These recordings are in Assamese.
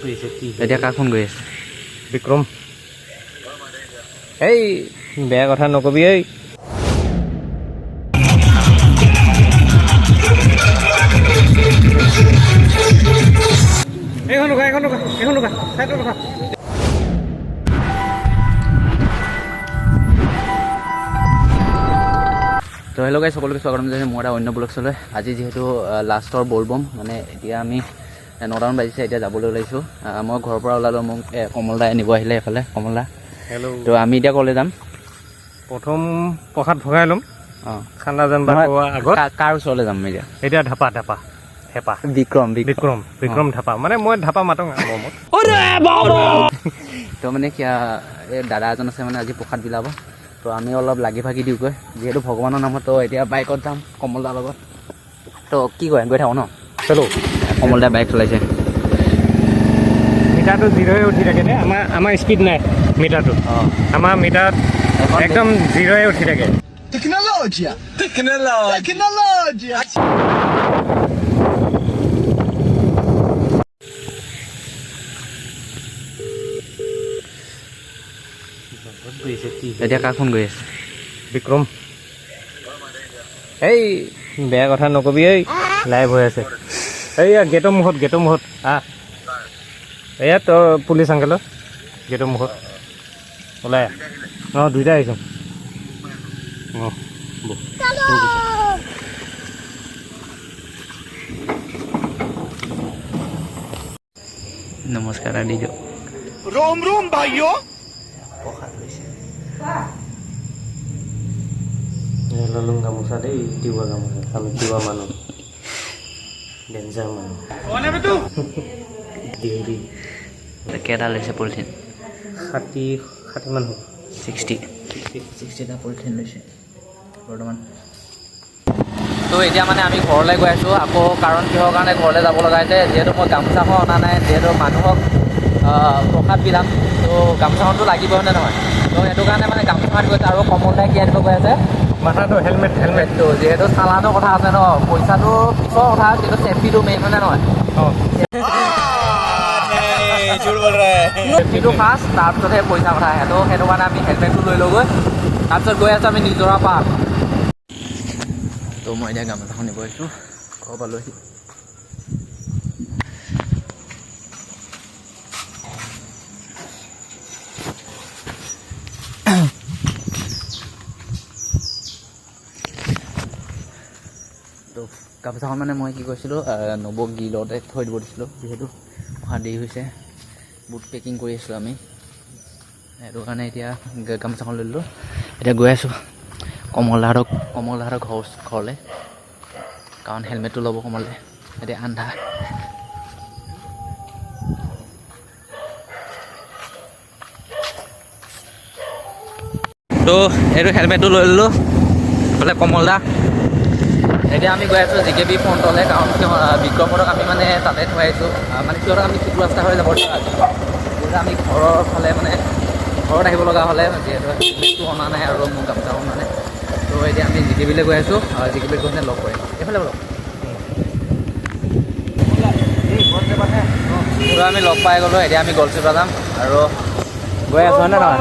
এতিয়া কাক ফোন কৰি আছে? বিক্ৰম। এই বেয়া কথা নকবি। এই এখন ৰখা চাইডত ৰখা। তো হেল্ল' গাইজ, সকলোকে স্বাগতম জনাইছোঁ মোৰ এটা অন্য ব্লগ চলে। আজি যিহেতু লাষ্টৰ বলবম, মানে এতিয়া আমি 9টামান বাজিছে, এতিয়া যাবলৈ ওলাইছোঁ। মই ঘৰৰ পৰা ওলালোঁ, মোক কমলদাই নিব আহিলে এইফালে। কমলদা হেল্ল'। তো আমি এতিয়া ক'লৈ যাম? প্ৰথম প্ৰসাদ ভগাই ল'ম। অঁ, খানা জানবা খোৱা আগত কাৰ ওচৰলৈ যাম এতিয়া? ঢাপা হেপা বিক্ৰম ঢাপা, মানে মই ঢাপা মাতোঁ মমত। তো মানে এই দাদা এজন আছে, মানে আজি প্ৰসাদ বিলাব। তো আমি অলপ লাগি ভাগি দিওঁগৈ, যিহেতু ভগৱানৰ নামত। তো এতিয়া বাইকত যাম কমলদাৰ লগত। তো কি কয়, গৈ থাকোঁ ন? চলো। কমলদাই বাইক চলাইছে। মিটাৰটো জিৰ'য়ে উঠি থাকে দে। আমাৰ স্পীড নাই মিটাৰটো। অঁ, আমাৰ মিটাৰত একদম জিৰ'য়ে উঠি থাকে। Tecnologia! এতিয়া কাক ফোন কৰি আছে? বিক্ৰম। এই বেয়া কথা নকবি। এই লাইভ হৈ আছে। এইয়া গেটৰ মুখত এয়া তই পুলিচ আংকেল গেটৰ মুখত ওলাই অঁ, দুইটা আহিছোঁ। অঁ, নমস্কাৰ দি দিয়ক। Rom भाइयों প্ৰসাদ হৈছে। ললুং গামোচা দেই, তিৱা গামোচা। আমি তিৱা মানুহ, ডেঞ্জাৰ মানুহ। কেইটা লৈছে পলিথিন? 60 মান হ'ব। 60টা পলিথিন লৈছে বৰ্তমান। তো এতিয়া মানে আমি ঘৰলৈ গৈ আছোঁ আকৌ। কাৰণ কিহৰ কাৰণে ঘৰলৈ যাব লগা হৈছে, যিহেতু মই গামোচাখন অনা নাই, যিহেতু মানুহক প্ৰসাদ বিলাম। তো গামোচাখনটো লাগিব হয়নে নহয়? তো সেইটো কাৰণে মানে গামোচাখন গৈছে। আৰু কমলদাই কি আনিব গৈ আছে? মাথাটো হেলমেটটো, যিহেতু চালানৰ কথা আছে ন, পইচাটো পিছৰ কথা, কিন্তু চেফটিটো মেইন হয়নে নহয়? অঁ, চেফটিটো ফাৰ্ষ্ট, তাৰপিছতহে পইচা কথা আহে। তো সেইটো কাৰণে আমি হেলমেটটো লৈ লওঁগৈ। তাৰপিছত গৈ আছোঁ আমি নিজৰা পাৰ। তো মই এতিয়া গামোচাখন নিব আহিছোঁ, ঘৰৰ পৰা লৈ আহি। তো গামোচাখন মানে মই কি কৈছিলোঁ, নবৌ গিলতে থৈ দিব দিছিলোঁ, যিহেতু অহা দেৰি হৈছে। বুট পেকিং কৰি আছোঁ আমি, সেইটো কাৰণে এতিয়া গামোচাখন লৈ ল'লোঁ। এতিয়া গৈ আছোঁ কমলদাহঁতৰ ঘৰলৈ, কাৰণ হেলমেটটো ল'ব কমলে। এতিয়া আন্ধাৰ। তো এইটো হেলমেটটো লৈ ল'লোঁ, এইফালে কমলদা। এতিয়া আমি গৈ আছোঁ JKB ফ্ৰণ্টলৈ, কাৰণ বিক্ৰমহঁতক আমি মানে তাতে থৈ আহিছোঁ। মানে সিহঁতক আমি সিটো ৰাস্তা হৈ যাব যিহেতু আমি ঘৰৰ ফালে মানে ঘৰত আহিব লগা হ'লে, যিহেতু হেলমেটটো অনা নাই আৰু মোৰ গামোচাখন অনা নাই। তো এতিয়া আমি JKBলৈ গৈ আছোঁ। JKBত গৈ লগ কৰিম। এইফালে বলক। তো আমি লগ পাই গ'লোঁ। এতিয়া আমি গলচিপা যাম আৰু গৈ আছোঁ হয়নে নহয়?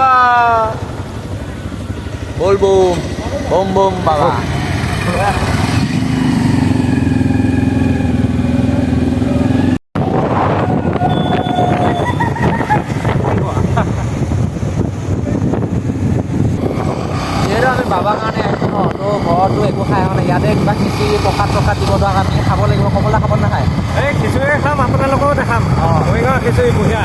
বল বম বম বাবা। যিহেতু আমি বাবাৰ কাৰণে আহিছোঁ ন, তো ঘৰতো একো খাই অহা নাই। ইয়াতে কিবা খিচিৰি প্ৰসাদ দিব, তো আমি খাব লাগিব। কমলা খাব নাখায়? এই খিচিৰি খাম, আপোনালোকেও দেখাম। মৰিগাঁও খিচিৰি বঢ়িয়া।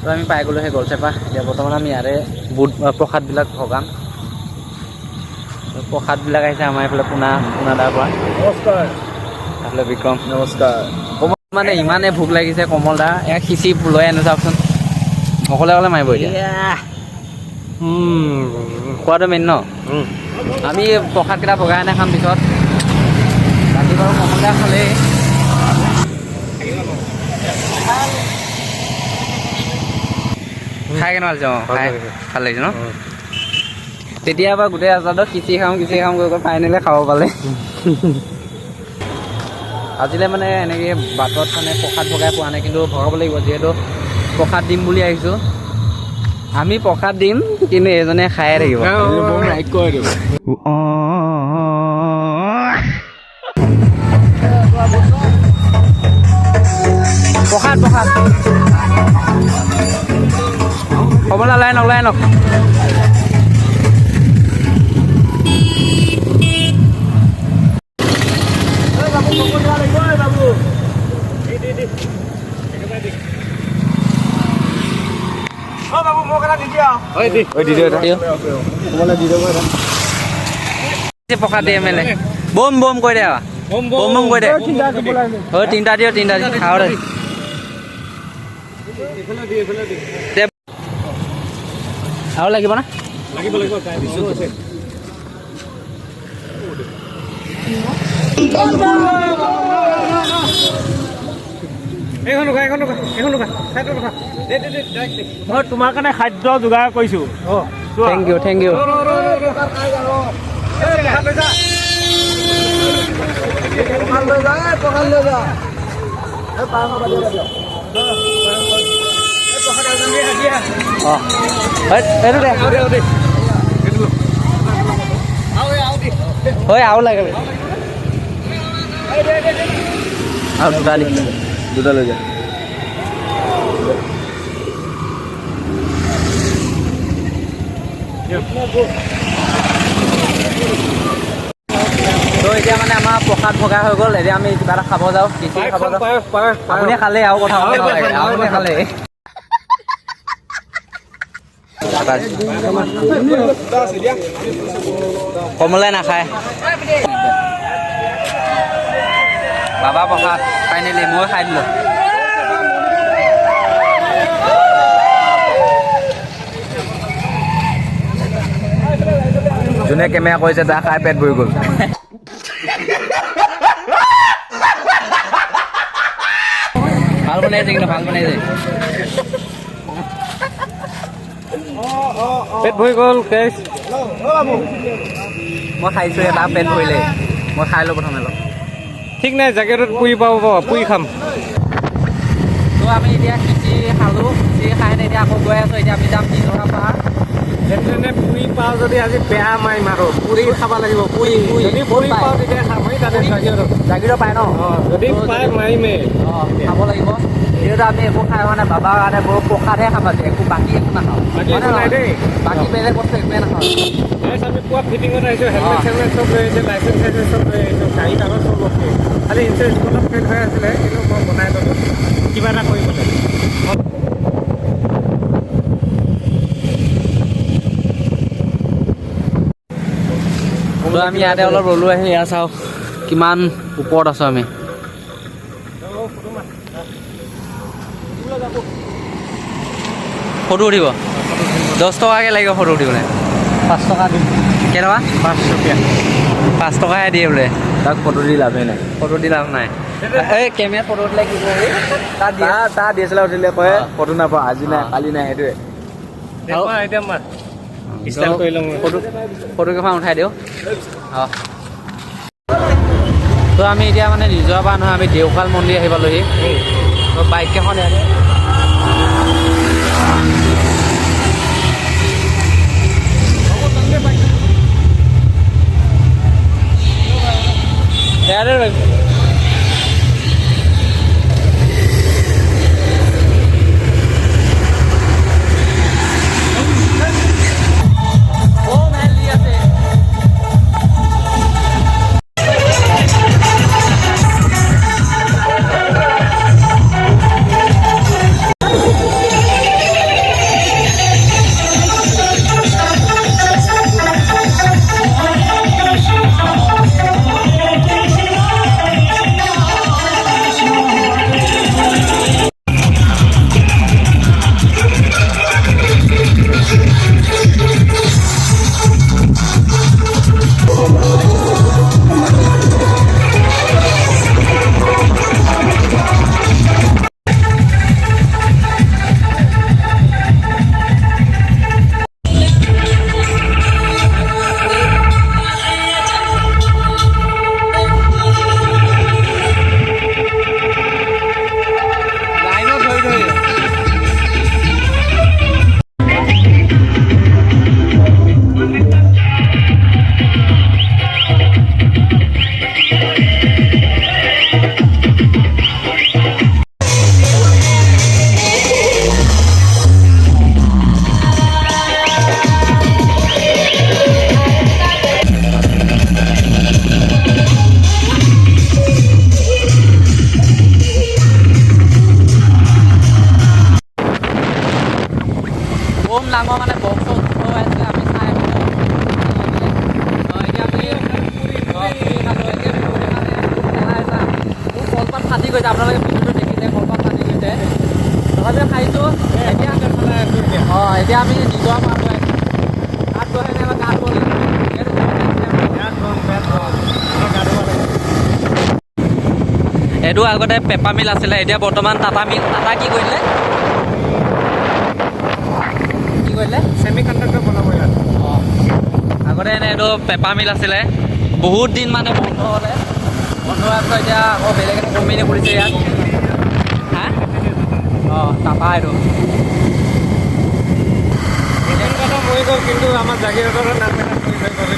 তো আমি পাই গ'লোঁ সেই গলচেপা। এতিয়া বৰ্তমান আমি ইয়াৰে বুট প্ৰসাদবিলাক ভগাম। প্ৰসাদবিলাক আহিছে আমাৰ এইফালে পোনাদাৰ পৰা। নমস্কাৰ। এইফালে বিক্ৰম। নমস্কাৰ। মানে ইমানেই ভোক লাগিছে কমলদা, এয়া খিচিৰি লৈ আনো চাওকচোন। অকলে মাৰিব এতিয়া। খোৱাটো মেইন ন? আমি প্ৰসাদকেইটা ভগাই আনে খাম পিছত। বাকী বাৰু কমলদাই খালেই। খাই কেনেকুৱা লাগিছে? ভাল খাই লাগিছে। ভাল লাগিছে ন? তেতিয়াৰ পৰা গোটেই ৰাস্তাটো খিচিৰি খাওঁ কৰি ফাইনেলি খাব পালে। আজিলৈ মানে এনেকৈ বাটত মানে প্ৰসাদ ভগাই পোৱা নাই, কিন্তু ভগাব লাগিব, যিহেতু প্ৰসাদ দিম বুলি আহিছোঁ। আমি প্ৰসাদ দিম, কিন্তু এজনে খায়ে থাকিব। প্ৰসাদ কমলা লাইন নক প্ৰসাদ দিয়ে মেলে বম বম কৈ দে বম কৈ দে তিনিটা দিয় খাওঁ দে আৰু লাগিব না মই তোমাৰ কাৰণে খাদ্য যোগাৰ কৰিছোঁ। থেংক ইউ আৰু লাগে আৰু দুটা লৈ যা তো এতিয়া মানে আমাৰ প্ৰসাদ ভগা হৈ গ'ল। এতিয়া আমি কিবা এটা খাব যাওঁ, খিচিৰি খাব যাওঁ। আপুনি খালে আৰু কথা ক'ব নালাগে, আপুনি খালে কমলাই নাখায়। বাবা প্ৰসাদ ফাইনেলি মই খাই দিলোঁ। যোনে কেমেৰা কৰিছে তাৰ খাই পেট ভৰি গ'ল। ভাল বনাইছে কিন্তু ভাল বনাইছে। পেট ভৰি গ'ল কেছ। মই খাইছোঁ এটা পেট ভৰিলে। মই খাই লওঁ প্ৰথমে অলপ। ঠিক নাই, জেকেটত পুৰি পাব পুৰি খাম। তো আমি এতিয়া খিচিৰি খালোঁ, খিচিৰি খাই এতিয়া আকৌ গৈ আছোঁ। এতিয়া আমি যাম নিজৰা পাহাৰ। পুৰি পাওঁ যদি আজি বেয়া মাৰিম আৰু পুৰি খাব লাগিব। যদি পুৰি পাওঁ তেতিয়া খাম তাতে জাগিৰ পায় ন? যদি পাই মাৰিমেই খাব লাগিব। যিহেতু আমি একো খাই হোৱা নাই, বাবাৰ কাৰণে বৰ প্ৰসাদহে খাম আজি, বাকী একো নাখাওঁ। বাকী একো নাই দেই। বাকী বেলেগ বস্তু একোৱে নাখাওঁ। আমি পুৱা ফিটিঙত আহিছোঁ, হেলমেট চেলমেট চব লৈ আহিছোঁ, লাইচেঞ্চ চাইচেঞ্চ চব লৈ আহিছোঁ, গাড়ী কাগজ চব বস্তু। খালি ইঞ্চুৰেঞ্চ অলপ ফেইল হৈ আছিলে, কিন্তু মই বনাই ল'লোঁ কিবা এটা কৰিবলৈ। আমি ইয়াতে অলপ ৰ'লো আহি এয়া চাওঁ কিমান ওপৰত আছোঁ আমি। ফটো উঠিব 10 টকাকৈ লাগিব ফটো উঠিবলৈ। 5 টকা দিম। কেনেকুৱা? 5 টকীয়া 5 টকাহে দিয়ে বোলে। তাক ফটো দি লাভেই নাই। ফটো দি লাভ নাই। এই কেমেৰাত ফটো উঠিলে কি কৰিবি? তাৰ DSLR উঠিলে কয় ফটো নাপাওঁ, আজি নাই কালি নাই, সেইটোৱে। এতিয়া মাৰ ষ্টাইল কৰি লওঁ। ফটো কেইখন উঠাই দিওঁ। অঁ তো আমি এতিয়া মানে নিজৰ পৰা নহয়, আমি দেওশাল মন্দিৰ আহি পালোহি। তো বাইককেইখন ইয়াতে ডাঙৰ মানে বক্স হৈ আছিলে আমি চাই এতিয়া আমি মোৰ কলপাত ফাটি গৈছে আপোনালোকে ভিডিঅ'টো দেখিছে কলপাত ফাটি গৈছে তথাপিও খাইছোঁ এতিয়া এতিয়া আমি নিজৰ মানুহ গাত গৈ সেনে আমাৰ গাত গ'ল এইটো আগতে পেপা মিল আছিলে এতিয়া বৰ্তমান টাটা মিল টাটা কি কৰিলে ছেমি কণ্ডাক্টৰ বনাব ইয়াত অঁ আগতে এনে এইটো পেপা মিল আছিলে বহুত দিন মানে বন্ধ হ'লে বন্ধ হোৱাৰ পিছত এতিয়া আকৌ বেলেগ এটা কোম্পানী খুলিছে ইয়াত হা অঁ টাটা এইটো মৰি গ'ল কিন্তু আমাৰ জাগিৰোডৰ নাম এটা কৰি গ'ল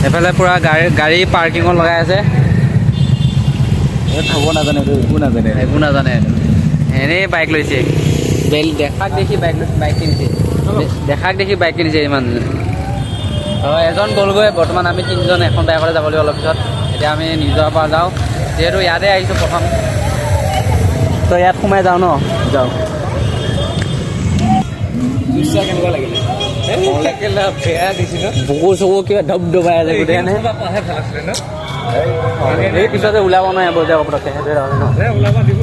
এইফালে পূৰা গাড়ী পাৰ্কিঙত লগাই আছে থ'ব নাজানে একো নাজানে এনেই বাইক লৈছে দেখাক দেখি বাইক কিনিছে ইমান হয় এজন গ'লগৈ বৰ্তমান আমি তিনিজন এখন বাইকতে যাব লাগিব অলপ পিছত এতিয়া আমি নিজৰ পৰা যাওঁ যিহেতু ইয়াতে আহিছোঁ প্ৰথম তো ইয়াত সোমাই যাওঁ ন যাওঁ কেনেকুৱা লাগিলে বেয়া দিছিল বুকু চকু কিবা ধবধবাই আছে গোটেইখনে এই পিছতে ওলাব নোৱাৰিব যে পটককৈ সেইটোৱে ন ওলাব দিব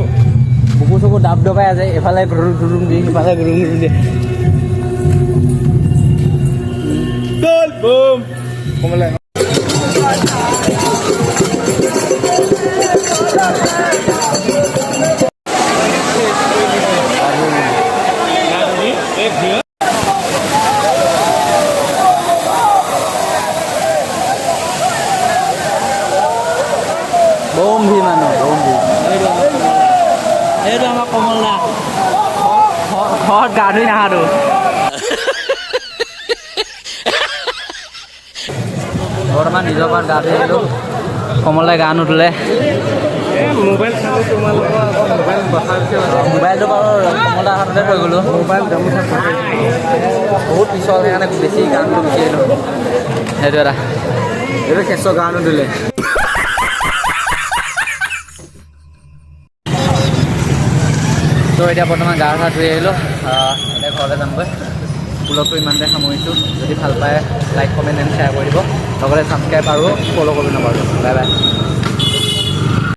বুকু চকু ধবধবাই আছে এফালে ঘুৰুম দি সিফালে ঘুৰুম দি বম ভি মানুহ এইটো আমাৰ কমলা ঘৰত গা ধুই নাহাতো বৰ্তমান নিজৰ ঘৰত গা ধুই আহিলোঁ কমলাই গা নুধুলে মোবাইল চালোঁ তোমালোকৰ আকৌ মোবাইল বচাইছে মোবাইলটো বাৰু কমলাৰ হাততে থৈ গ'লোঁ মোবাইল গামোচা বহুত পিছল সেইকাৰণে বেছি গানটো গুচি আহিলোঁ সেইটো এটা এইটো কেঁচৰ গা নুধুলে তো এতিয়া বৰ্তমান গা চা ধুই আহিলোঁ এতিয়া ঘৰলৈ যামগৈ ব্লগটো ইমানতে সামৰিছোঁ যদি ভাল পায় লাইক কমেণ্ট এণ্ড শ্বেয়াৰ কৰি দিব লগতে ছাবস্ক্ৰাইব আৰু ফ'ল' কৰিব নাপাহৰিব বাই বাই